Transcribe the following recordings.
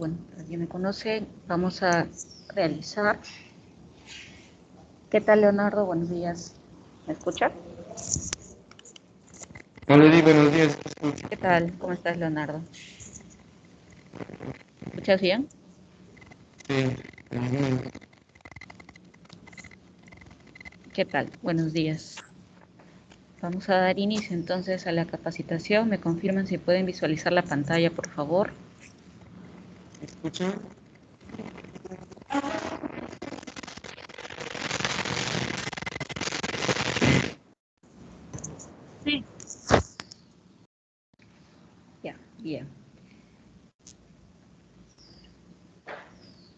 bueno, alguien me conoce, vamos a realizar. ¿Qué tal, Leonardo? Buenos días. ¿Me escucha? Hola, Di, buenos días. ¿Te escucho? ¿Qué tal? ¿Cómo estás, Leonardo? ¿Me escuchas bien? Sí, ujú. ¿Qué tal? Buenos días. Vamos a dar inicio entonces a la capacitación. ¿Me confirman si pueden visualizar la pantalla, por favor? ¿Me escucha? Sí. Ya, bien.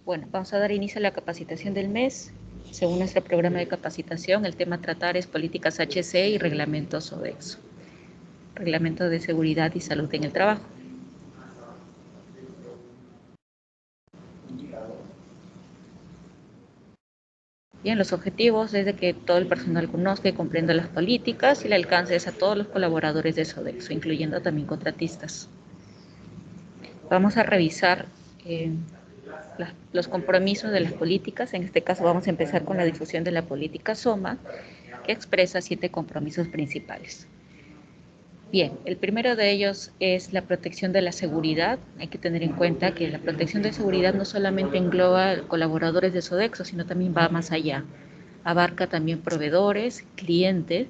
Bueno, vamos a dar inicio a la capacitación del mes. Según nuestro programa de capacitación, el tema a tratar es políticas HC y reglamentos Sodexo. Reglamento de seguridad y salud en el trabajo. Bien, los objetivos es de que todo el personal conozca y comprenda las políticas y el alcance es a todos los colaboradores de Sodexo, incluyendo también contratistas. Vamos a revisar los compromisos de las políticas. En este caso vamos a empezar con la difusión de la política SOMA, que expresa 7 compromisos principales. Bien, el primero de ellos es la protección de la seguridad. Hay que tener en cuenta que la protección de seguridad no solamente engloba colaboradores de Sodexo, sino también va más allá. Abarca también proveedores, clientes.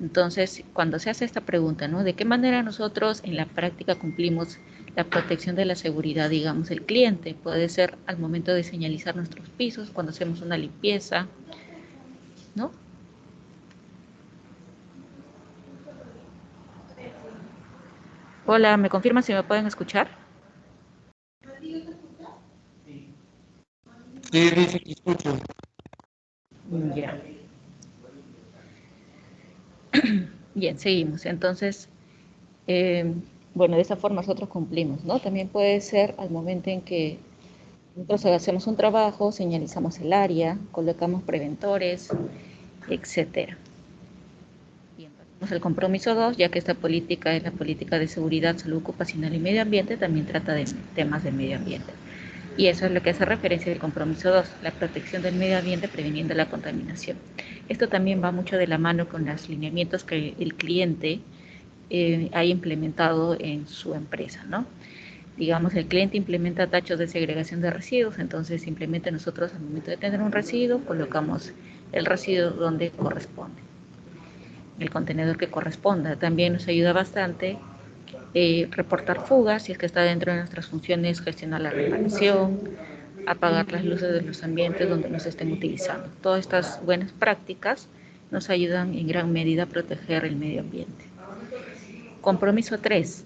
Entonces, cuando se hace esta pregunta, ¿no? ¿De qué manera nosotros en la práctica cumplimos la protección de la seguridad, digamos, el cliente? Puede ser al momento de señalizar nuestros pisos, cuando hacemos una limpieza, ¿no? Hola, ¿me confirman si me pueden escuchar? Sí, dice que escucho. Ya. Bien, seguimos. Entonces, eh, bueno, de esa forma nosotros cumplimos, ¿no? También puede ser al momento en que nosotros hacemos un trabajo, señalizamos el área, colocamos preventores, etcétera. Bien, pasamos al compromiso 2, ya que esta política es la política de seguridad, salud ocupacional y medio ambiente, también trata de temas del medio ambiente. Y eso es lo que hace referencia al compromiso 2, la protección del medio ambiente previniendo la contaminación. Esto también va mucho de la mano con los lineamientos que el cliente ha implementado en su empresa, ¿no? Digamos, el cliente implementa tachos de segregación de residuos, entonces simplemente nosotros al momento de tener un residuo colocamos el residuo donde corresponde, el contenedor que corresponda. También nos ayuda bastante reportar fugas, si es que está dentro de nuestras funciones, gestionar la reparación, apagar las luces de los ambientes donde nos estén utilizando. Todas estas buenas prácticas nos ayudan en gran medida a proteger el medio ambiente. Compromiso 3.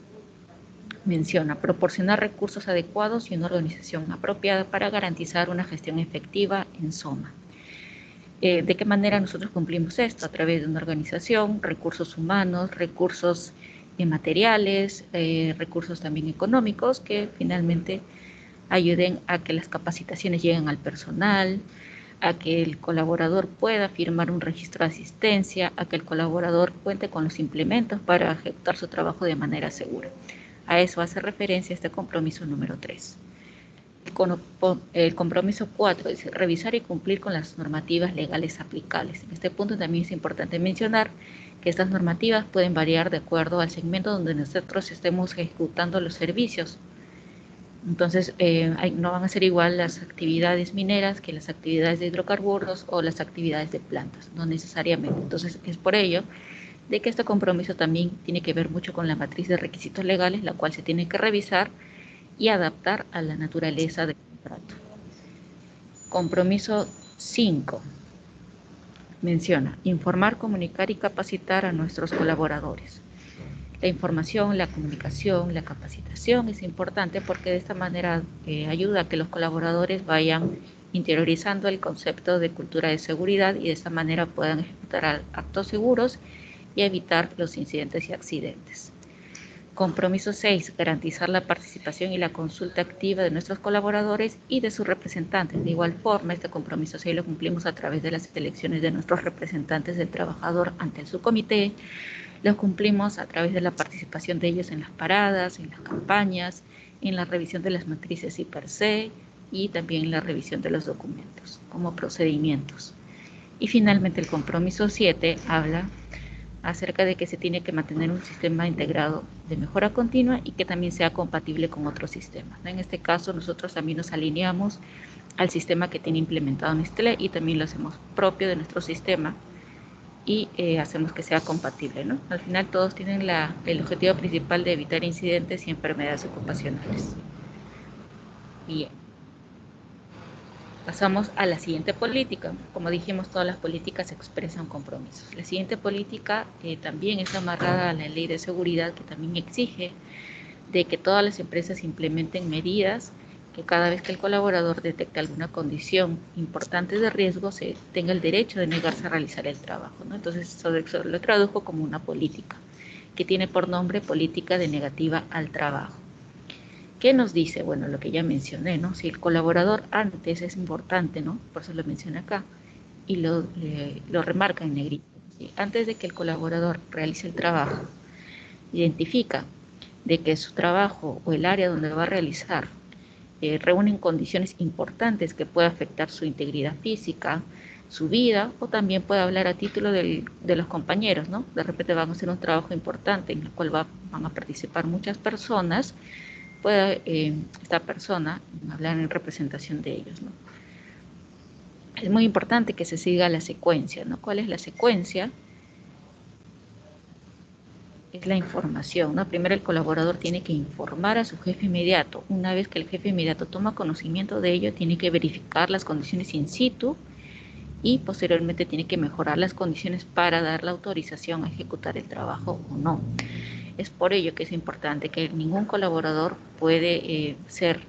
Menciona proporcionar recursos adecuados y una organización apropiada para garantizar una gestión efectiva en SOMA. ¿De qué manera nosotros cumplimos esto? A través de una organización, recursos humanos, recursos materiales, recursos también económicos que finalmente ayuden a que las capacitaciones lleguen al personal, a que el colaborador pueda firmar un registro de asistencia, a que el colaborador cuente con los implementos para ejecutar su trabajo de manera segura. A eso hace referencia este compromiso número 3. El compromiso 4 es revisar y cumplir con las normativas legales aplicables. En este punto también es importante mencionar que estas normativas pueden variar de acuerdo al segmento donde nosotros estemos ejecutando los servicios. Entonces, no van a ser igual las actividades mineras que las actividades de hidrocarburos o las actividades de plantas, no necesariamente. Entonces, es por ello de que este compromiso también tiene que ver mucho con la matriz de requisitos legales, la cual se tiene que revisar y adaptar a la naturaleza del contrato. Compromiso 5. Menciona informar, comunicar y capacitar a nuestros colaboradores. La información, la comunicación, la capacitación es importante porque de esta manera ayuda a que los colaboradores vayan interiorizando el concepto de cultura de seguridad y de esta manera puedan ejecutar actos seguros y evitar los incidentes y accidentes. Compromiso 6. Garantizar la participación y la consulta activa de nuestros colaboradores y de sus representantes. De igual forma, este compromiso 6 lo cumplimos a través de las elecciones de nuestros representantes del trabajador ante el subcomité. Lo cumplimos a través de la participación de ellos en las paradas, en las campañas, en la revisión de las matrices y per se y también en la revisión de los documentos como procedimientos. Y finalmente el compromiso 7 habla acerca de que se tiene que mantener un sistema integrado de mejora continua y que también sea compatible con otros sistemas. En este caso, nosotros también nos alineamos al sistema que tiene implementado Nestlé y también lo hacemos propio de nuestro sistema y hacemos que sea compatible, ¿no? Al final todos tienen el objetivo principal de evitar incidentes y enfermedades ocupacionales. Bien. Pasamos a la siguiente política. Como dijimos, todas las políticas expresan compromisos. La siguiente política también está amarrada a la ley de seguridad, que también exige de que todas las empresas implementen medidas que cada vez que el colaborador detecte alguna condición importante de riesgo, se tenga el derecho de negarse a realizar el trabajo, ¿no? Entonces, eso lo tradujo como una política, que tiene por nombre política de negativa al trabajo. ¿Qué nos dice? Bueno, lo que ya mencioné, ¿no? Si el colaborador antes es importante, ¿no? Por eso lo menciona acá y lo remarca en negrito. ¿Sí? Antes de que el colaborador realice el trabajo, identifica de que su trabajo o el área donde va a realizar reúnen condiciones importantes que pueden afectar su integridad física, su vida, o también puede hablar a título de los compañeros, ¿no? De repente van a hacer un trabajo importante en el cual van a participar muchas personas, puede esta persona hablar en representación de ellos, ¿no? Es muy importante que se siga la secuencia, ¿no? ¿Cuál es la secuencia? Es la información, ¿no? Primero el colaborador tiene que informar a su jefe inmediato. Una vez que el jefe inmediato toma conocimiento de ello, tiene que verificar las condiciones in situ y posteriormente tiene que mejorar las condiciones para dar la autorización a ejecutar el trabajo o no. Es por ello que es importante que ningún colaborador puede ser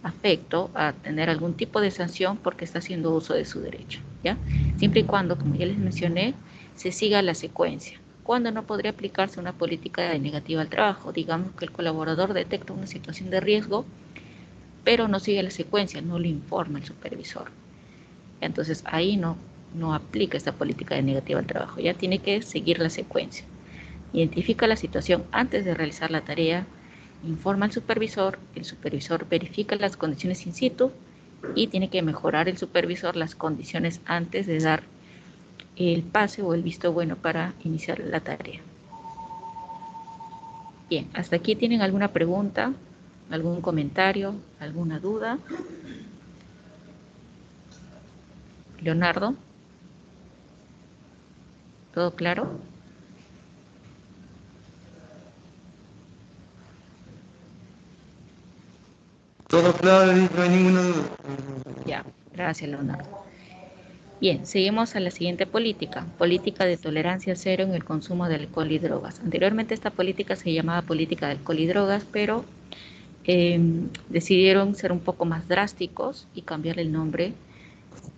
afecto a tener algún tipo de sanción porque está haciendo uso de su derecho, ¿ya? Siempre y cuando, como ya les mencioné, se siga la secuencia. ¿Cuándo no podría aplicarse una política de negativa al trabajo? Digamos que el colaborador detecta una situación de riesgo, pero no sigue la secuencia, no le informa al supervisor. Entonces ahí no aplica esta política de negativa al trabajo, ya tiene que seguir la secuencia. Identifica la situación antes de realizar la tarea, informa al supervisor, el supervisor verifica las condiciones in situ y tiene que mejorar el supervisor las condiciones antes de dar el pase o el visto bueno para iniciar la tarea. Bien, hasta aquí tienen alguna pregunta, algún comentario, alguna duda. Leonardo, ¿todo claro? Todo claro, no hay ninguna duda. Ya, gracias Leonardo. Bien, seguimos a la siguiente política, política de tolerancia cero en el consumo de alcohol y drogas. Anteriormente esta política se llamaba política de alcohol y drogas, pero decidieron ser un poco más drásticos y cambiar el nombre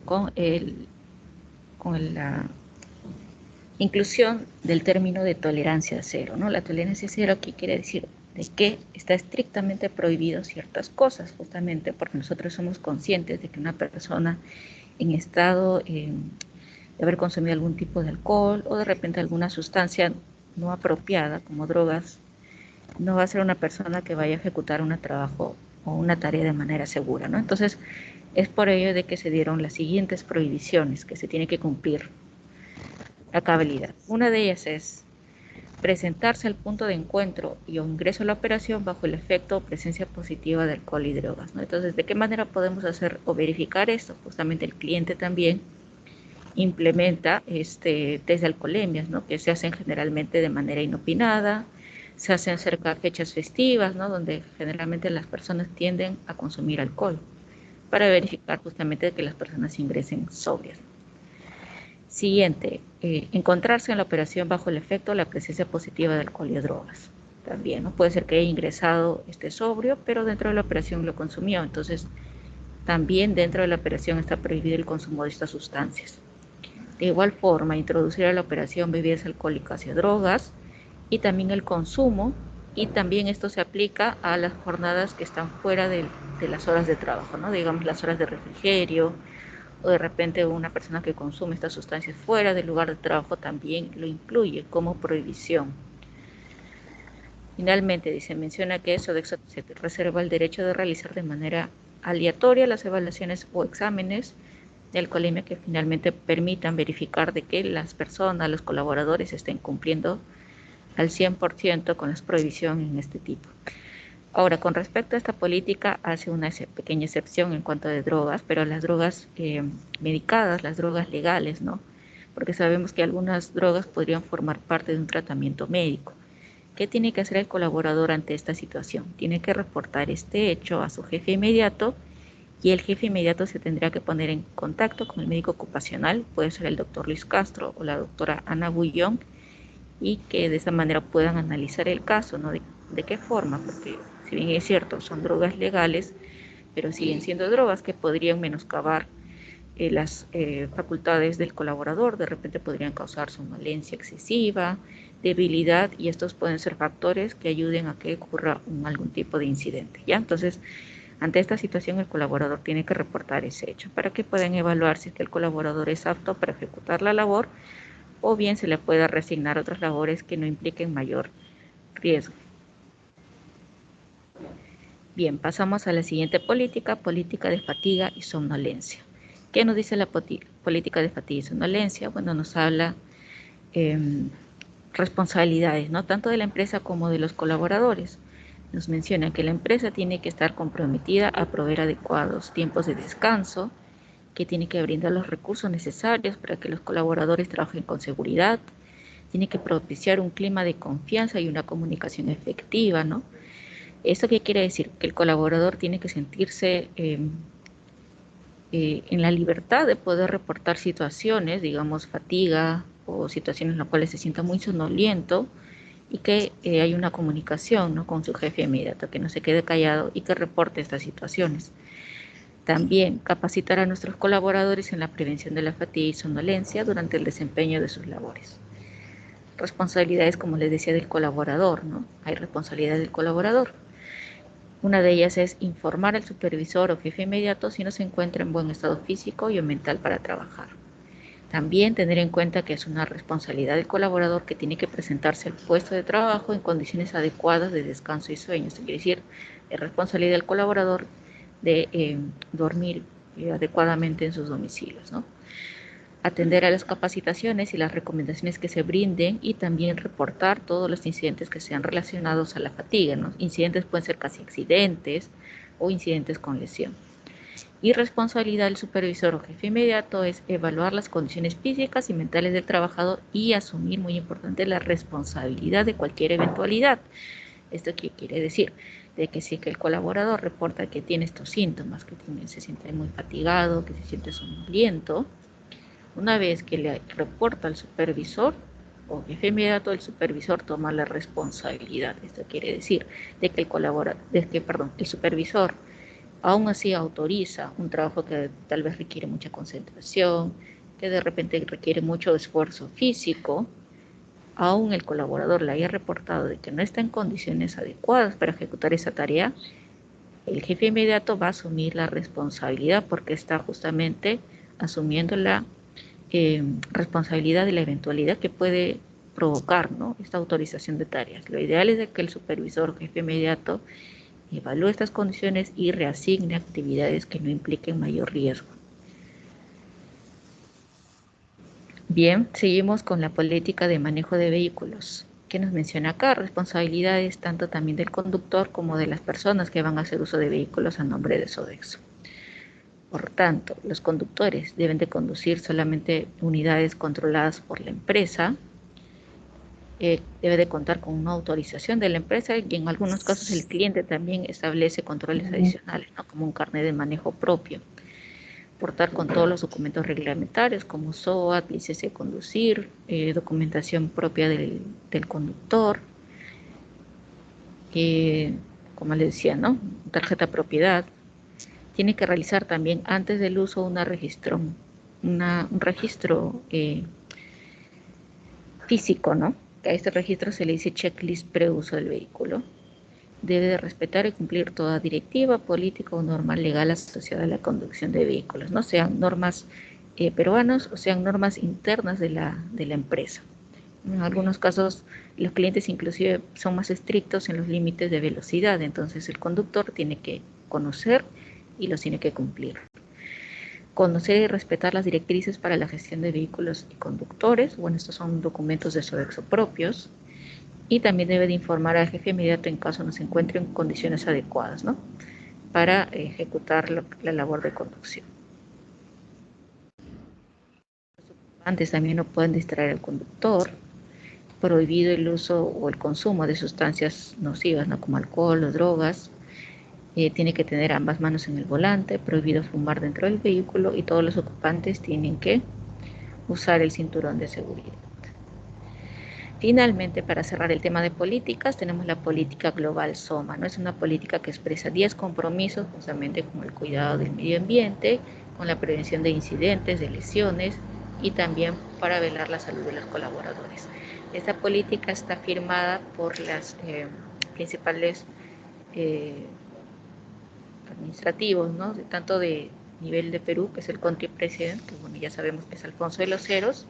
con la inclusión del término de tolerancia cero, ¿no? La tolerancia cero, ¿qué quiere decir? De que está estrictamente prohibido ciertas cosas, justamente porque nosotros somos conscientes de que una persona en estado de haber consumido algún tipo de alcohol o de repente alguna sustancia no apropiada, como drogas, no va a ser una persona que vaya a ejecutar un trabajo o una tarea de manera segura, ¿no? Entonces, es por ello de que se dieron las siguientes prohibiciones que se tiene que cumplir a cabalidad. Una de ellas es presentarse al punto de encuentro y o ingreso a la operación bajo el efecto o presencia positiva de alcohol y drogas, ¿no? Entonces, ¿de qué manera podemos hacer o verificar esto? Justamente el cliente también implementa test de alcoholemias, ¿no? Que se hacen generalmente de manera inopinada, se hacen cerca de fechas festivas, ¿no? Donde generalmente las personas tienden a consumir alcohol para verificar justamente que las personas ingresen sobrias. Siguiente, encontrarse en la operación bajo el efecto o la presencia positiva de alcohol y drogas. También, ¿no? Puede ser que haya ingresado sobrio, pero dentro de la operación lo consumió. Entonces, también dentro de la operación está prohibido el consumo de estas sustancias. De igual forma, introducir a la operación bebidas alcohólicas y drogas y también el consumo, y también esto se aplica a las jornadas que están fuera de las horas de trabajo, ¿no? Digamos las horas de refrigerio, o de repente una persona que consume estas sustancias fuera del lugar de trabajo también lo incluye como prohibición. Finalmente, dice, menciona que Sodexo se reserva el derecho de realizar de manera aleatoria las evaluaciones o exámenes de alcoholemia que finalmente permitan verificar de que las personas, los colaboradores estén cumpliendo al 100% con las prohibiciones en este tipo. Ahora, con respecto a esta política, hace una pequeña excepción en cuanto a de drogas, pero las drogas medicadas, las drogas legales, ¿no? Porque sabemos que algunas drogas podrían formar parte de un tratamiento médico. ¿Qué tiene que hacer el colaborador ante esta situación? Tiene que reportar este hecho a su jefe inmediato y el jefe inmediato se tendrá que poner en contacto con el médico ocupacional, puede ser el doctor Luis Castro o la doctora Ana Bullón, y que de esa manera puedan analizar el caso, ¿no? ¿De qué forma? Porque si bien es cierto, son drogas legales, pero siguen siendo drogas que podrían menoscabar las facultades del colaborador, de repente podrían causar somnolencia excesiva, debilidad, y estos pueden ser factores que ayuden a que ocurra algún tipo de incidente, ¿ya? Entonces, ante esta situación, el colaborador tiene que reportar ese hecho para que puedan evaluar si es que el colaborador es apto para ejecutar la labor o bien se le pueda reasignar otras labores que no impliquen mayor riesgo. Bien, pasamos a la siguiente política, política de fatiga y somnolencia. ¿Qué nos dice la política de fatiga y somnolencia? Bueno, nos habla responsabilidades, ¿no? Tanto de la empresa como de los colaboradores. Nos menciona que la empresa tiene que estar comprometida a proveer adecuados tiempos de descanso, que tiene que brindar los recursos necesarios para que los colaboradores trabajen con seguridad, tiene que propiciar un clima de confianza y una comunicación efectiva, ¿no? ¿Esto qué quiere decir? Que el colaborador tiene que sentirse en la libertad de poder reportar situaciones, digamos fatiga o situaciones en las cuales se sienta muy sonoliento, y que hay una comunicación, ¿no?, con su jefe inmediato, que no se quede callado y que reporte estas situaciones. También capacitar a nuestros colaboradores en la prevención de la fatiga y somnolencia durante el desempeño de sus labores. Responsabilidades, como les decía, del colaborador, ¿no? Hay responsabilidades del colaborador. Una de ellas es informar al supervisor o jefe inmediato si no se encuentra en buen estado físico y mental para trabajar. También tener en cuenta que es una responsabilidad del colaborador que tiene que presentarse al puesto de trabajo en condiciones adecuadas de descanso y sueño. Esto quiere decir, es responsabilidad del colaborador de dormir adecuadamente en sus domicilios, ¿no? Atender a las capacitaciones y las recomendaciones que se brinden y también reportar todos los incidentes que sean relacionados a la fatiga, ¿no? Incidentes pueden ser casi accidentes o incidentes con lesión. Y responsabilidad del supervisor o jefe inmediato es evaluar las condiciones físicas y mentales del trabajador y asumir, muy importante, la responsabilidad de cualquier eventualidad. ¿Esto qué quiere decir? De que si el colaborador reporta que tiene estos síntomas, que se siente muy fatigado, que se siente somnoliento, una vez que le reporta al supervisor o jefe inmediato, el supervisor toma la responsabilidad. Esto quiere decir de que el supervisor aún así autoriza un trabajo que tal vez requiere mucha concentración, que de repente requiere mucho esfuerzo físico, aún el colaborador le haya reportado de que no está en condiciones adecuadas para ejecutar esa tarea, el jefe inmediato va a asumir la responsabilidad porque está justamente asumiendo la responsabilidad de la eventualidad que puede provocar, ¿no?, esta autorización de tareas. Lo ideal es de que el supervisor o jefe inmediato evalúe estas condiciones y reasigne actividades que no impliquen mayor riesgo. Bien, seguimos con la política de manejo de vehículos. ¿Qué nos menciona acá? Responsabilidades tanto también del conductor como de las personas que van a hacer uso de vehículos a nombre de Sodexo. Por tanto, los conductores deben de conducir solamente unidades controladas por la empresa, debe de contar con una autorización de la empresa y en algunos casos el cliente también establece controles adicionales, ¿no?, como un carnet de manejo propio. Portar con todos los documentos reglamentarios como SOAT, licencia de conducir, documentación propia del conductor, como les decía, ¿no?, tarjeta de propiedad. Tiene que realizar también antes del uso un registro físico, ¿no? Que a este registro se le dice checklist preuso del vehículo. Debe de respetar y cumplir toda directiva, política o norma legal asociada a la conducción de vehículos, no sean normas peruanas o sean normas internas de la empresa. En algunos casos, los clientes inclusive son más estrictos en los límites de velocidad, entonces el conductor tiene que conocer y los tiene que cumplir. Conocer y respetar las directrices para la gestión de vehículos y conductores. Bueno, estos son documentos de Sodexo propios. Y también debe de informar al jefe inmediato en caso no se encuentre en condiciones adecuadas, ¿no?, para ejecutar la labor de conducción. Los ocupantes también no pueden distraer al conductor. Prohibido el uso o el consumo de sustancias nocivas, ¿no?, como alcohol o drogas. Tiene que tener ambas manos en el volante. Prohibido fumar dentro del vehículo y todos los ocupantes tienen que usar el cinturón de seguridad. Finalmente, para cerrar el tema de políticas, tenemos la política global SOMA, ¿no? Es una política que expresa 10 compromisos justamente con el cuidado del medio ambiente, con la prevención de incidentes, de lesiones y también para velar la salud de los colaboradores. Esta política está firmada por las principales administrativos, ¿no?, tanto de nivel de Perú, que es el country president, que bueno, ya sabemos que es Alfonso de los Heros,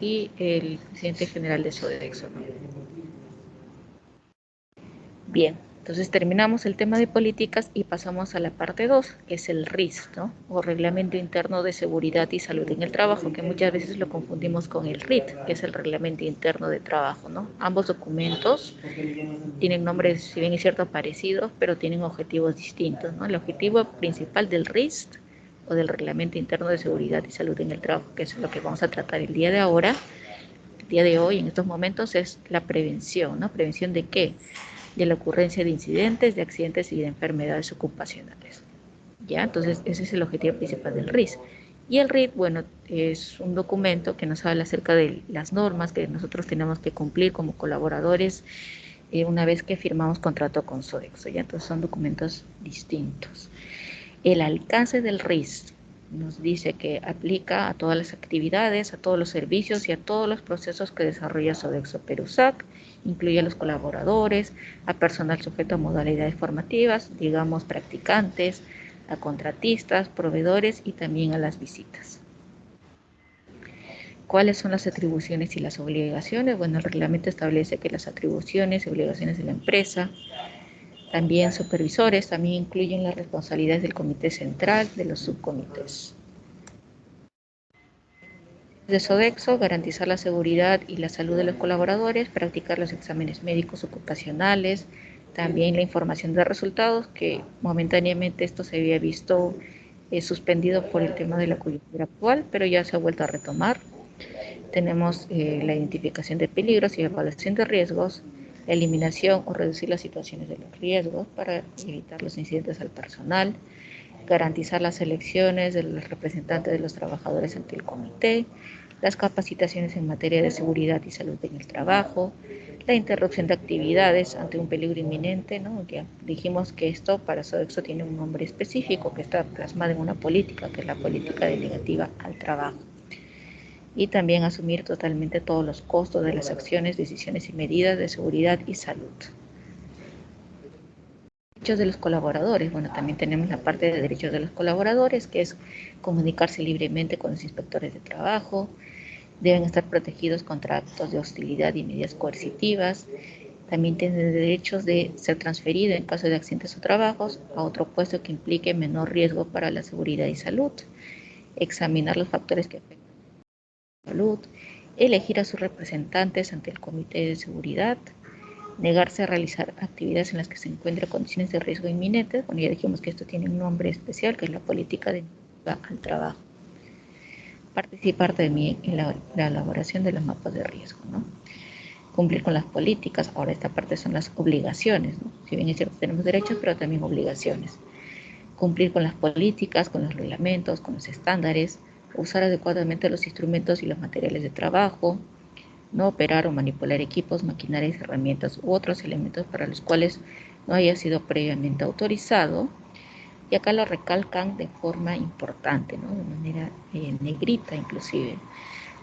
y el presidente general de Sodexo, ¿no? Bien, entonces terminamos el tema de políticas y pasamos a la parte 2, que es el RIS, ¿no?, o Reglamento Interno de Seguridad y Salud en el Trabajo, que muchas veces lo confundimos con el RIT, que es el Reglamento Interno de Trabajo, ¿no? Ambos documentos tienen nombres, si bien es cierto, parecidos, pero tienen objetivos distintos, ¿no? El objetivo principal del RIS o del Reglamento Interno de Seguridad y Salud en el Trabajo, que es lo que vamos a tratar el día de ahora, el día de hoy, en estos momentos, es la prevención, ¿no? ¿Prevención de qué? De la ocurrencia de incidentes, de accidentes y de enfermedades ocupacionales. ¿Ya? Entonces, ese es el objetivo principal del RIS. Y el RIT, bueno, es un documento que nos habla acerca de las normas que nosotros tenemos que cumplir como colaboradores una vez que firmamos contrato con Sodexo, ¿ya? Entonces, son documentos distintos. El alcance del RIS nos dice que aplica a todas las actividades, a todos los servicios y a todos los procesos que desarrolla Sodexo Perusac, incluye a los colaboradores, a personal sujeto a modalidades formativas, digamos practicantes, a contratistas, proveedores y también a las visitas. ¿Cuáles son las atribuciones y las obligaciones? Bueno, el reglamento establece que las atribuciones y obligaciones de la empresa, también supervisores, también incluyen las responsabilidades del comité central, de los subcomités. De Sodexo, garantizar la seguridad y la salud de los colaboradores, practicar los exámenes médicos ocupacionales, también la información de resultados, que momentáneamente esto se había visto suspendido por el tema de la coyuntura actual, pero ya se ha vuelto a retomar. Tenemos la identificación de peligros y evaluación de riesgos, la eliminación o reducir las situaciones de los riesgos para evitar los incidentes al personal, garantizar las elecciones de los representantes de los trabajadores ante el comité, las capacitaciones en materia de seguridad y salud en el trabajo, la interrupción de actividades ante un peligro inminente, ¿no? Ya dijimos que esto para Sodexo tiene un nombre específico que está plasmado en una política, que es la política delegativa al trabajo. Y también asumir totalmente todos los costos de las acciones, decisiones y medidas de seguridad y salud. Derechos de los colaboradores. Bueno, también tenemos la parte de derechos de los colaboradores, que es comunicarse libremente con los inspectores de trabajo, deben estar protegidos contra actos de hostilidad y medidas coercitivas, también tienen derechos de ser transferido en caso de accidentes o trabajos a otro puesto que implique menor riesgo para la seguridad y salud, examinar los factores que afectan a la salud, elegir a sus representantes ante el comité de seguridad, negarse a realizar actividades en las que se encuentren condiciones de riesgo inminentes. Bueno, ya dijimos que esto tiene un nombre especial, que es la política de al trabajo. Participar también en la elaboración de los mapas de riesgo, ¿no? Cumplir con las políticas. Ahora esta parte son las obligaciones, ¿no? Si bien es cierto tenemos derechos, pero también obligaciones. Cumplir con las políticas, con los reglamentos, con los estándares, usar adecuadamente los instrumentos y los materiales de trabajo, no operar o manipular equipos, maquinarias, herramientas u otros elementos para los cuales no haya sido previamente autorizado. Y acá lo recalcan de forma importante, ¿no? De manera negrita inclusive.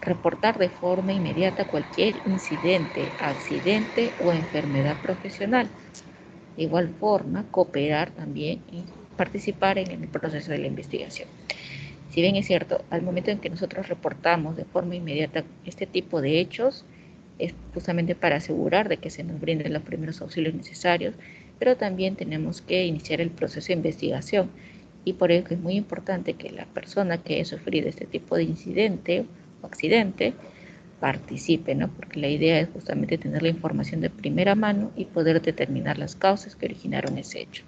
Reportar de forma inmediata cualquier incidente, accidente o enfermedad profesional. De igual forma, cooperar también y participar en el proceso de la investigación. Si bien es cierto, al momento en que nosotros reportamos de forma inmediata este tipo de hechos, es justamente para asegurar de que se nos brinden los primeros auxilios necesarios, pero también tenemos que iniciar el proceso de investigación, y por ello es muy importante que la persona que haya sufrido este tipo de incidente o accidente participe, ¿no? Porque la idea es justamente tener la información de primera mano y poder determinar las causas que originaron ese hecho.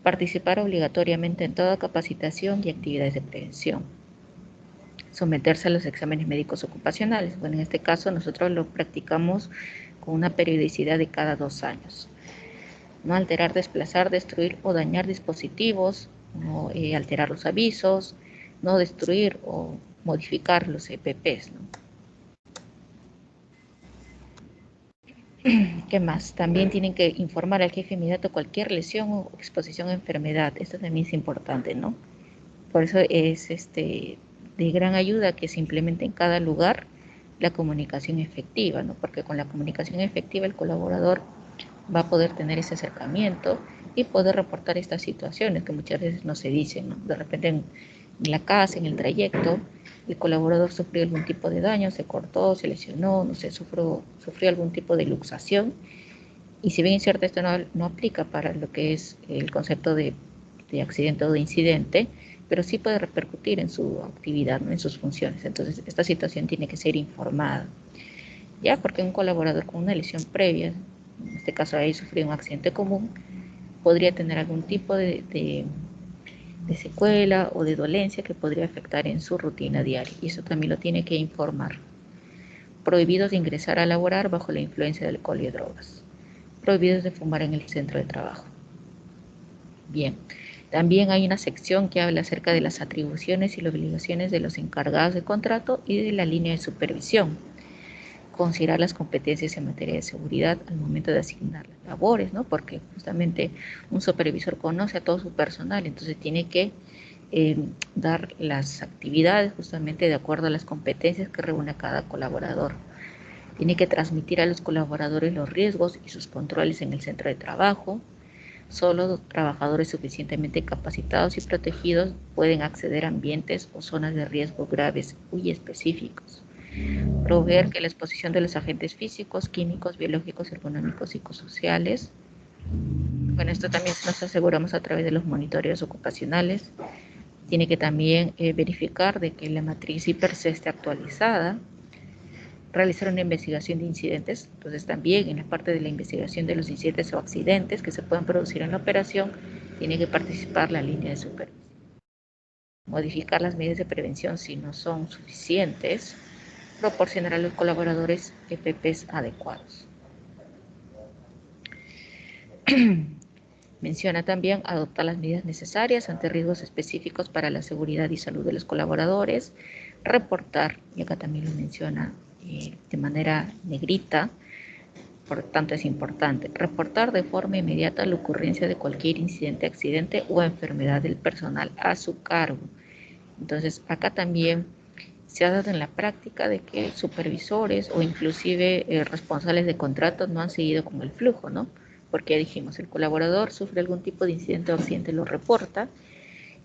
Participar obligatoriamente en toda capacitación y actividades de prevención. Someterse a los exámenes médicos ocupacionales. Bueno, en este caso nosotros lo practicamos con una periodicidad de cada 2 años. No alterar, desplazar, destruir o dañar dispositivos, no alterar los avisos, no destruir o modificar los EPPs, ¿no? ¿Qué más? También tienen que informar al jefe inmediato cualquier lesión o exposición a enfermedad. Esto también es importante, ¿no? Por eso es de gran ayuda que se implemente en cada lugar la comunicación efectiva, ¿no? Porque con la comunicación efectiva el colaborador va a poder tener ese acercamiento y poder reportar estas situaciones que muchas veces no se dicen, ¿no? De repente en la casa, en el trayecto, el colaborador sufrió algún tipo de daño, se cortó, se lesionó, no sé, sufrió algún tipo de luxación, y si bien es cierto, esto no aplica para lo que es el concepto de accidente o de incidente, pero sí puede repercutir en su actividad, ¿no? En sus funciones. Entonces, esta situación tiene que ser informada, ya, porque un colaborador con una lesión previa, en este caso ahí sufrió un accidente común, podría tener algún tipo de secuela o de dolencia que podría afectar en su rutina diaria, y eso también lo tiene que informar. Prohibidos de ingresar a laborar bajo la influencia de alcohol y drogas. Prohibidos de fumar en el centro de trabajo. Bien, también hay una sección que habla acerca de las atribuciones y las obligaciones de los encargados de contrato y de la línea de supervisión. Considerar las competencias en materia de seguridad al momento de asignar las labores, ¿no? Porque justamente un supervisor conoce a todo su personal, entonces tiene que dar las actividades justamente de acuerdo a las competencias que reúne cada colaborador. Tiene que transmitir a los colaboradores los riesgos y sus controles en el centro de trabajo. Solo trabajadores suficientemente capacitados y protegidos pueden acceder a ambientes o zonas de riesgo graves muy específicos. Proveer que la exposición de los agentes físicos, químicos, biológicos, ergonómicos, psicosociales. Bueno, esto también nos aseguramos a través de los monitoreos ocupacionales. Tiene que también verificar de que la matriz IPERSE esté actualizada. Realizar una investigación de incidentes. Entonces también en la parte de la investigación de los incidentes o accidentes que se puedan producir en la operación, tiene que participar la línea de supervisión. Modificar las medidas de prevención si no son suficientes. Proporcionar a los colaboradores EPPs adecuados. Menciona también adoptar las medidas necesarias ante riesgos específicos para la seguridad y salud de los colaboradores. Reportar, y acá también lo menciona de manera negrita, por tanto es importante, reportar de forma inmediata la ocurrencia de cualquier incidente, accidente o enfermedad del personal a su cargo. Entonces, acá también se ha dado en la práctica de que supervisores o inclusive responsables de contratos no han seguido con el flujo, ¿no? Porque ya dijimos, el colaborador sufre algún tipo de incidente o accidente, lo reporta,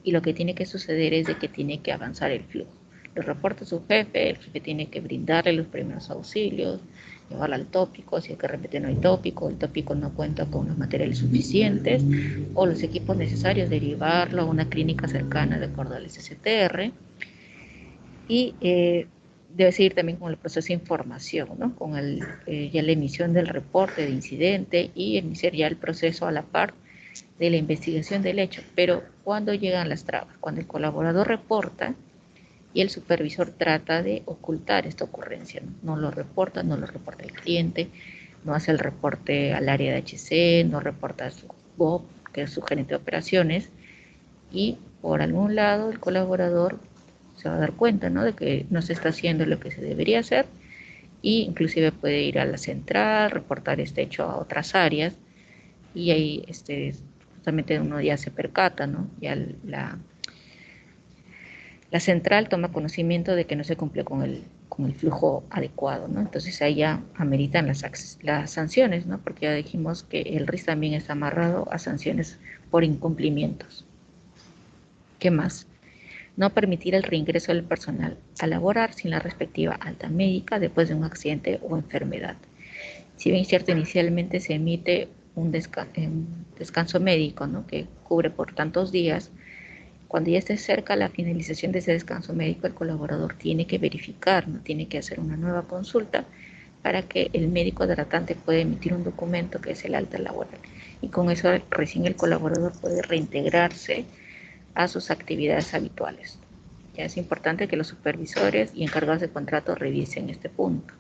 y lo que tiene que suceder es de que tiene que avanzar el flujo. Lo reporta su jefe, el jefe tiene que brindarle los primeros auxilios, llevarlo al tópico, si es que de repente no hay tópico, el tópico no cuenta con los materiales suficientes o los equipos necesarios, derivarlo a una clínica cercana de acuerdo al SSTR, y debe seguir también con el proceso de información, ¿no? Con ya la emisión del reporte de incidente y iniciar ya el proceso a la par de la investigación del hecho. Pero cuando llegan las trabas, cuando el colaborador reporta y el supervisor trata de ocultar esta ocurrencia, no lo reporta el cliente, no hace el reporte al área de HC, no reporta a su BOP, que es su gerente de operaciones, y por algún lado el colaborador se va a dar cuenta, ¿no?, de que no se está haciendo lo que se debería hacer, y inclusive puede ir a la central, reportar este hecho a otras áreas, y ahí justamente uno ya se percata, ¿no? Ya la central toma conocimiento de que no se cumplió con el flujo adecuado, ¿no? Entonces ahí ya ameritan las sanciones, ¿no? Porque ya dijimos que el RIS también está amarrado a sanciones por incumplimientos. ¿Qué más? No permitir el reingreso del personal a laborar sin la respectiva alta médica después de un accidente o enfermedad. Si bien es cierto, inicialmente se emite un descanso médico, ¿no?, que cubre por tantos días, cuando ya esté cerca la finalización de ese descanso médico, el colaborador tiene que verificar, ¿no?, tiene que hacer una nueva consulta para que el médico tratante pueda emitir un documento que es el alta laboral. Y con eso recién el colaborador puede reintegrarse a sus actividades habituales. Ya es importante que los supervisores y encargados de contrato revisen este punto.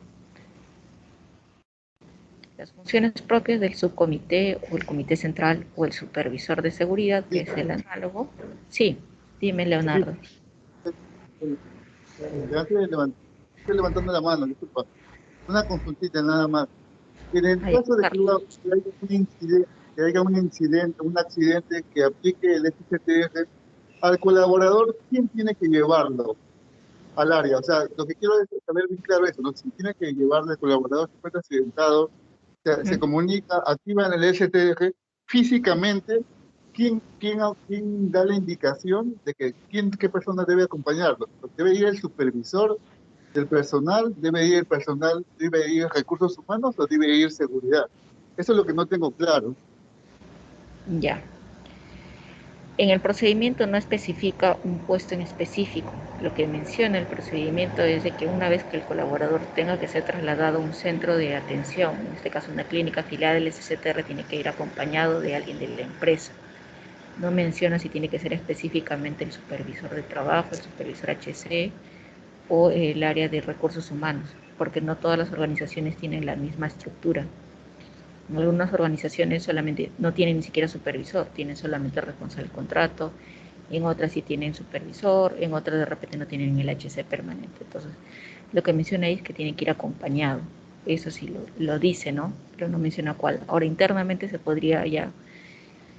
Las funciones propias del subcomité o el comité central o el supervisor de seguridad, que Sí, es el análogo. Sí, dime, sí, Leonardo. ya estoy levantando la mano, disculpa. Una consultita nada más. En el Ay, caso de Carlos. que haya un incidente, un accidente que aplique el SCTR al colaborador, ¿quién tiene que llevarlo al área? O sea, lo que quiero es saber bien claro eso, ¿no? Si tiene que llevarlo el colaborador, si fue accidentado, se comunica, activa en el STR físicamente, ¿quién da la indicación de que qué persona debe acompañarlo? ¿Debe ir el supervisor del personal? ¿Debe ir el personal? ¿Debe ir recursos humanos o debe ir seguridad? Eso es lo que no tengo claro. Ya. En el procedimiento no especifica un puesto en específico. Lo que menciona el procedimiento es de que una vez que el colaborador tenga que ser trasladado a un centro de atención, en este caso una clínica afiliada del SCTR, tiene que ir acompañado de alguien de la empresa. No menciona si tiene que ser específicamente el supervisor de trabajo, el supervisor HC o el área de recursos humanos, porque no todas las organizaciones tienen la misma estructura. Algunas organizaciones solamente no tienen ni siquiera supervisor, tienen solamente responsable del contrato, en otras sí tienen supervisor, en otras de repente no tienen el HC permanente. Entonces, lo que menciona ahí es que tiene que ir acompañado. Eso sí lo dice, ¿no? Pero no menciona cuál. Ahora, internamente se podría ya,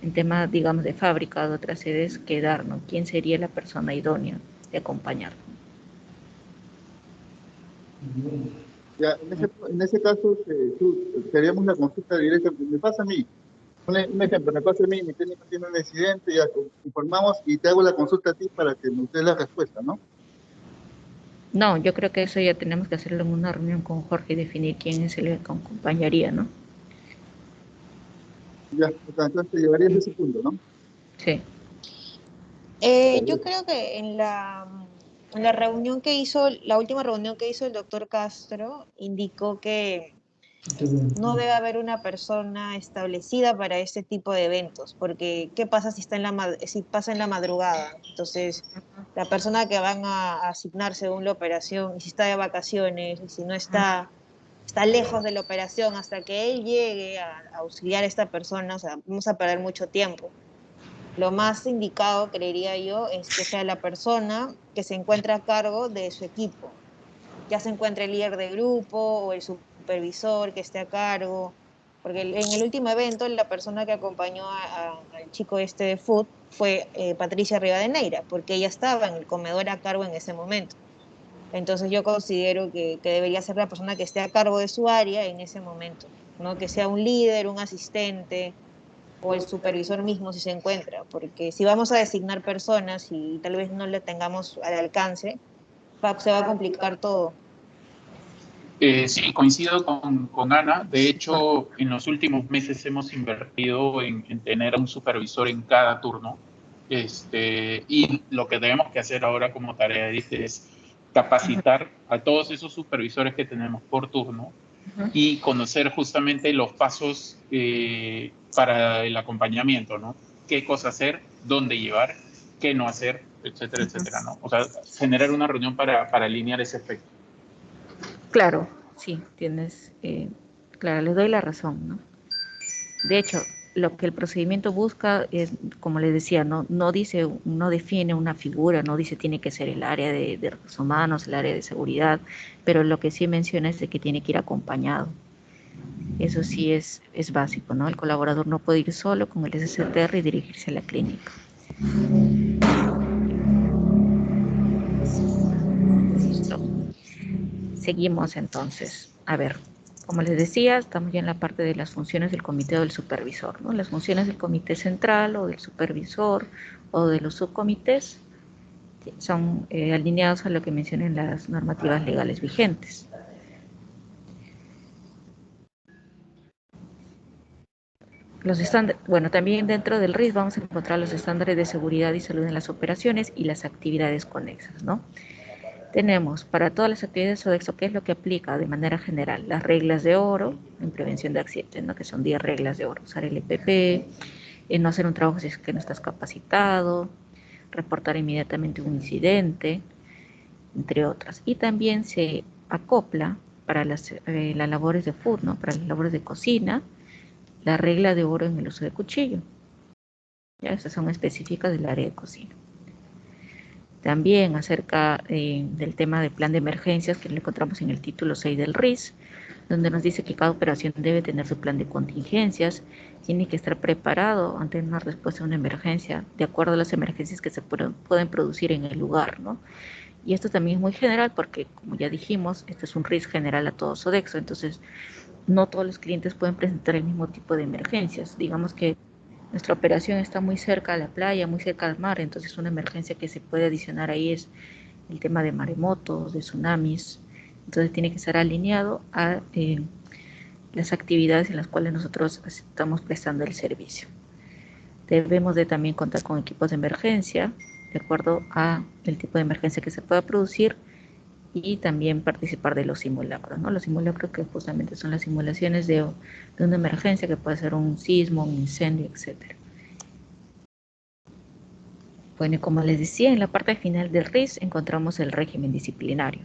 en temas, digamos, de fábrica, de otras sedes, quedar, ¿no? ¿Quién sería la persona idónea de acompañar? Ya, en ese caso, seríamos una consulta directa. Me pasa a mí, un ejemplo, me pasa a mí, mi técnico tiene un incidente, ya informamos y te hago la consulta a ti para que nos des la respuesta, ¿no? No, yo creo que eso ya tenemos que hacerlo en una reunión con Jorge y definir quién es el que acompañaría, ¿no? Ya, entonces te llevarías a ese punto, ¿no? Sí. Yo creo que en la reunión que hizo, la última reunión que hizo el doctor Castro, indicó que no debe haber una persona establecida para este tipo de eventos, porque ¿qué pasa si si pasa en la madrugada? Entonces, la persona que van a asignar según la operación, y si está de vacaciones, y si no está lejos de la operación, hasta que él llegue a auxiliar a esta persona, o sea, vamos a perder mucho tiempo. Lo más indicado, creería yo, es que sea la persona que se encuentra a cargo de su equipo. Ya se encuentra el líder de grupo o el supervisor que esté a cargo. Porque en el último evento, la persona que acompañó al chico este de food fue Patricia Rivadeneira, porque ella estaba en el comedor a cargo en ese momento. Entonces yo considero que debería ser la persona que esté a cargo de su área en ese momento, ¿no? Que sea un líder, un asistente, o el supervisor mismo si se encuentra, porque si vamos a designar personas y tal vez no le tengamos al alcance, se va a complicar todo. Sí, coincido con Ana. De hecho, en los últimos meses hemos invertido en tener a un supervisor en cada turno. Y lo que tenemos que hacer ahora como tarea es capacitar a todos esos supervisores que tenemos por turno y conocer justamente los pasos para el acompañamiento, ¿no? Qué cosa hacer, dónde llevar, qué no hacer, etcétera, etcétera, ¿no? O sea, generar una reunión para alinear ese efecto. Claro, sí, tienes, claro, les doy la razón, ¿no? De hecho, lo que el procedimiento busca es, como les decía, no dice, no define una figura, no dice tiene que ser el área de recursos humanos, el área de seguridad, pero lo que sí menciona es de que tiene que ir acompañado. Eso sí es básico, ¿no? El colaborador no puede ir solo con el SCTR y dirigirse a la clínica. Listo. Seguimos entonces. A ver, como les decía, estamos ya en la parte de las funciones del comité o del supervisor, ¿no? Las funciones del comité central o del supervisor o de los subcomités son alineados a lo que mencionan las normativas legales vigentes. Los estándares, bueno, también dentro del RIS vamos a encontrar los estándares de seguridad y salud en las operaciones y las actividades conexas, ¿no? Tenemos para todas las actividades SODEXO, ¿qué es lo que aplica de manera general? Las reglas de oro en prevención de accidentes, ¿no? Que son 10 reglas de oro. Usar el EPP, no hacer un trabajo si es que no estás capacitado, reportar inmediatamente un incidente, entre otras. Y también se acopla para las labores de food, ¿no? Para las labores de cocina, la regla de oro en el uso de cuchillo. ¿Ya? Esas son específicas del área de cocina. También acerca del tema del plan de emergencias que lo encontramos en el título 6 del RIS, donde nos dice que cada operación debe tener su plan de contingencias, tiene que estar preparado ante una respuesta a una emergencia, de acuerdo a las emergencias que se pueden producir en el lugar, ¿no? Y esto también es muy general porque, como ya dijimos, este es un RIS general a todo Sodexo, entonces no todos los clientes pueden presentar el mismo tipo de emergencias. Digamos que nuestra operación está muy cerca a la playa, muy cerca al mar, entonces una emergencia que se puede adicionar ahí es el tema de maremotos, de tsunamis. Entonces tiene que estar alineado a las actividades en las cuales nosotros estamos prestando el servicio. Debemos de también contar con equipos de emergencia, de acuerdo a el tipo de emergencia que se pueda producir, y también participar de los simulacros, ¿no? Los simulacros que justamente son las simulaciones de una emergencia que puede ser un sismo, un incendio, etc. Bueno, y como les decía, en la parte final del RIS encontramos el régimen disciplinario.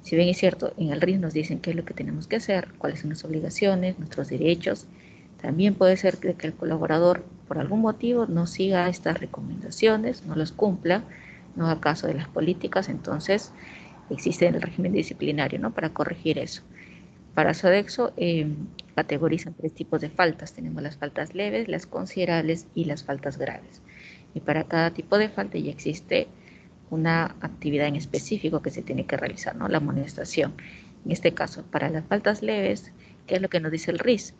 Si bien es cierto, en el RIS nos dicen qué es lo que tenemos que hacer, cuáles son las obligaciones, nuestros derechos, también puede ser que el colaborador por algún motivo no siga estas recomendaciones, no las cumpla, no haga caso de las políticas, entonces existe el régimen disciplinario, ¿no? Para corregir eso. Para Sodexo categorizan 3 tipos de faltas. Tenemos las faltas leves, las considerables y las faltas graves. Y para cada tipo de falta ya existe una actividad en específico que se tiene que realizar, ¿no? La amonestación. En este caso, para las faltas leves, ¿qué es lo que nos dice el RIS?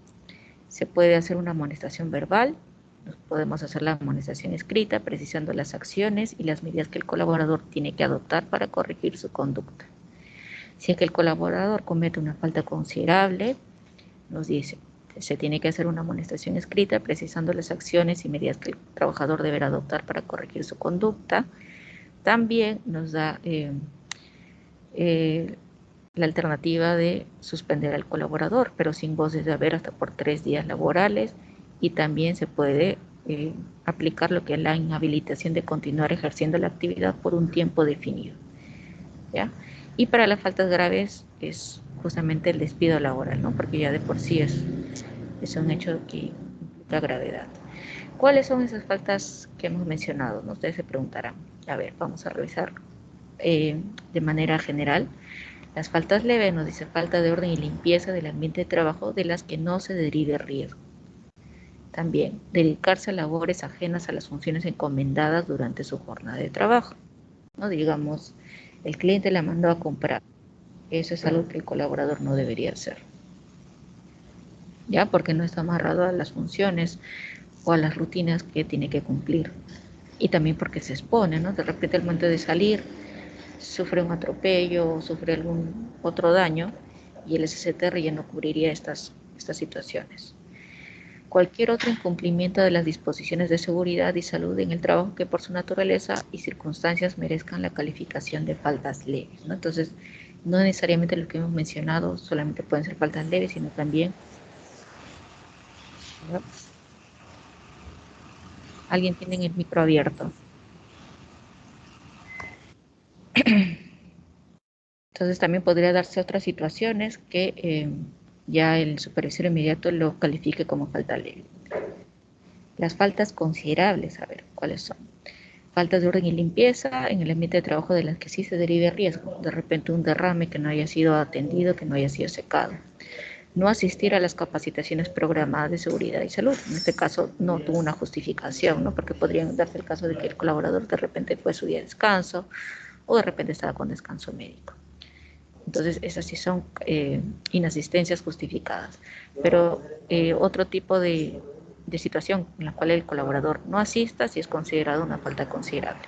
Se puede hacer una amonestación verbal, podemos hacer la amonestación escrita, precisando las acciones y las medidas que el colaborador tiene que adoptar para corregir su conducta. Si es que el colaborador comete una falta considerable, nos dice, se tiene que hacer una amonestación escrita, precisando las acciones y medidas que el trabajador deberá adoptar para corregir su conducta. También nos da la alternativa de suspender al colaborador, pero sin voces de haber hasta por 3 días laborales, y también se puede aplicar lo que es la inhabilitación de continuar ejerciendo la actividad por un tiempo definido, ¿ya? Y para las faltas graves es justamente el despido laboral, ¿no? Porque ya de por sí es un hecho que implica gravedad. ¿Cuáles son esas faltas que hemos mencionado? ¿No? Ustedes se preguntarán. A ver, vamos a revisar de manera general. Las faltas leves nos dice falta de orden y limpieza del ambiente de trabajo de las que no se derive riesgo. También, dedicarse a labores ajenas a las funciones encomendadas durante su jornada de trabajo, ¿no? Digamos, el cliente la mandó a comprar. Eso es algo que el colaborador no debería hacer, ¿ya? Porque no está amarrado a las funciones o a las rutinas que tiene que cumplir. Y también porque se expone, ¿no? De repente al momento de salir sufre un atropello o sufre algún otro daño, y el SCTR ya no cubriría estas situaciones. Cualquier otro incumplimiento de las disposiciones de seguridad y salud en el trabajo que por su naturaleza y circunstancias merezcan la calificación de faltas leves, ¿no? Entonces, no necesariamente lo que hemos mencionado solamente pueden ser faltas leves, sino también, ¿no? Alguien tiene el micro abierto. Entonces también podría darse otras situaciones que ya el supervisor inmediato lo califique como falta leve. Las faltas considerables, a ver, ¿cuáles son? Faltas de orden y limpieza en el ambiente de trabajo de las que sí se derive riesgo. De repente un derrame que no haya sido atendido, que no haya sido secado. No asistir a las capacitaciones programadas de seguridad y salud. En este caso no tuvo una justificación, ¿no? Porque podrían darse el caso de que el colaborador de repente fue su día de descanso o de repente estaba con descanso médico. Entonces, esas sí son inasistencias justificadas. Pero otro tipo de situación en la cual el colaborador no asista sí es considerado una falta considerable.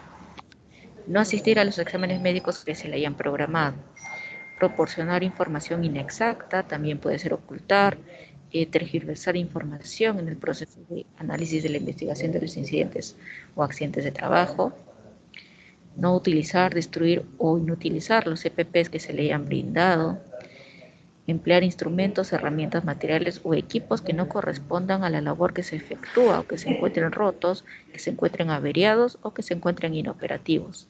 No asistir a los exámenes médicos que se le hayan programado. Proporcionar información inexacta, también puede ser ocultar, tergiversar información en el proceso de análisis de la investigación de los incidentes o accidentes de trabajo. No utilizar, destruir o inutilizar los EPPs que se le hayan brindado. Emplear instrumentos, herramientas, materiales o equipos que no correspondan a la labor que se efectúa o que se encuentren rotos, que se encuentren averiados o que se encuentren inoperativos.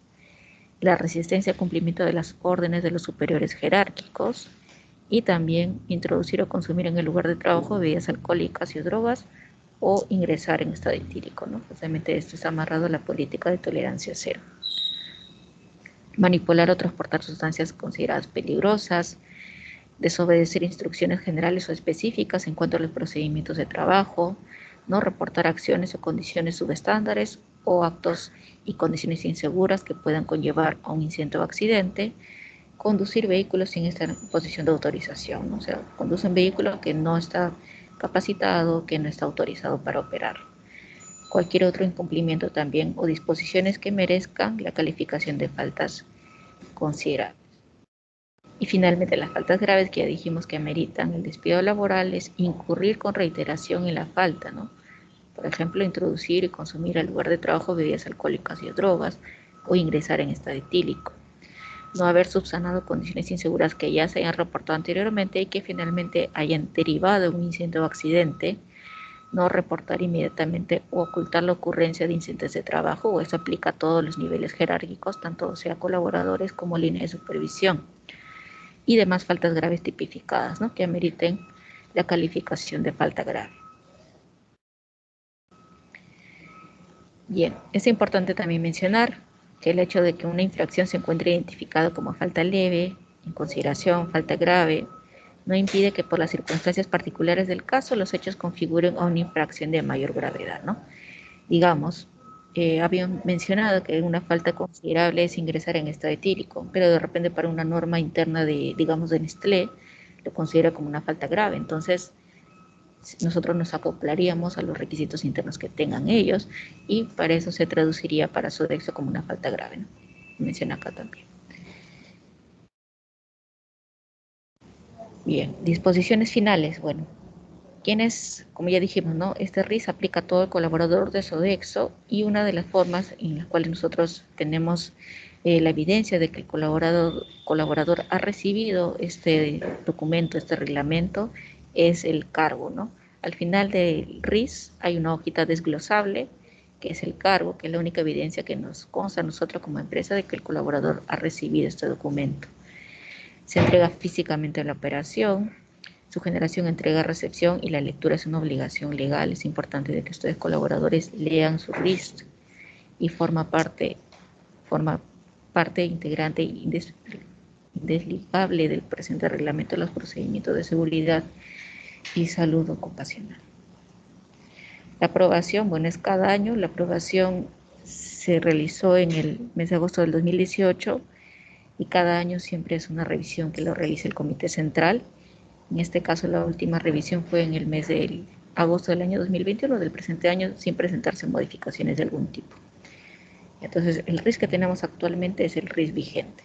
La resistencia al cumplimiento de las órdenes de los superiores jerárquicos y también introducir o consumir en el lugar de trabajo bebidas alcohólicas y drogas o ingresar en estado etílico, ¿no? Justamente esto está amarrado a la política de tolerancia cero. Manipular o transportar sustancias consideradas peligrosas, desobedecer instrucciones generales o específicas en cuanto a los procedimientos de trabajo, no reportar acciones o condiciones subestándares o actos y condiciones inseguras que puedan conllevar a un incidente o accidente, conducir vehículos sin estar en posición de autorización, ¿no? O sea, conduce un vehículo que no está capacitado, que no está autorizado para operar. Cualquier otro incumplimiento también o disposiciones que merezcan la calificación de faltas considerables. Y finalmente, las faltas graves que ya dijimos que ameritan el despido laboral es incurrir con reiteración en la falta, ¿no? Por ejemplo, introducir y consumir al lugar de trabajo bebidas alcohólicas y drogas o ingresar en estado etílico. No haber subsanado condiciones inseguras que ya se hayan reportado anteriormente y que finalmente hayan derivado de un incidente o accidente. No reportar inmediatamente o ocultar la ocurrencia de incidentes de trabajo, o eso aplica a todos los niveles jerárquicos, tanto sea colaboradores como línea de supervisión. Y demás faltas graves tipificadas, ¿no? Que ameriten la calificación de falta grave. Bien, es importante también mencionar que el hecho de que una infracción se encuentre identificada como falta leve, en consideración falta grave, no impide que por las circunstancias particulares del caso los hechos configuren a una infracción de mayor gravedad, ¿no? Digamos, habían mencionado que una falta considerable es ingresar en estado etílico, pero de repente para una norma interna de, digamos, de Nestlé, lo considera como una falta grave. Entonces, nosotros nos acoplaríamos a los requisitos internos que tengan ellos y para eso se traduciría para Sodexo como una falta grave, ¿no? Menciona acá también. Bien, disposiciones finales. Bueno, quienes, como ya dijimos, ¿no? Este RIS aplica a todo el colaborador de Sodexo y una de las formas en las cuales nosotros tenemos la evidencia de que el colaborador ha recibido este documento, este reglamento, es el cargo, ¿no? Al final del RIS hay una hojita desglosable, que es el cargo, que es la única evidencia que nos consta a nosotros como empresa de que el colaborador ha recibido este documento. Se entrega físicamente a la operación. Su generación, entrega, recepción y la lectura es una obligación legal. Es importante de que ustedes colaboradores lean su RIS y forma parte integrante indesligable del presente reglamento de los procedimientos de seguridad y salud ocupacional. La aprobación, bueno, es cada año. La aprobación se realizó en el mes de agosto del 2018 y cada año siempre es una revisión que lo realiza el Comité Central. En este caso, la última revisión fue en el mes de agosto del año 2021, del presente año, sin presentarse modificaciones de algún tipo. Entonces, el RIS que tenemos actualmente es el RIS vigente.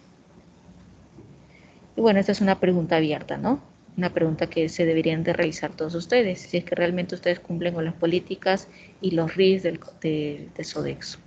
Y bueno, esta es una pregunta abierta, ¿no? Una pregunta que se deberían de realizar todos ustedes, si es que realmente ustedes cumplen con las políticas y los RIS de Sodexo.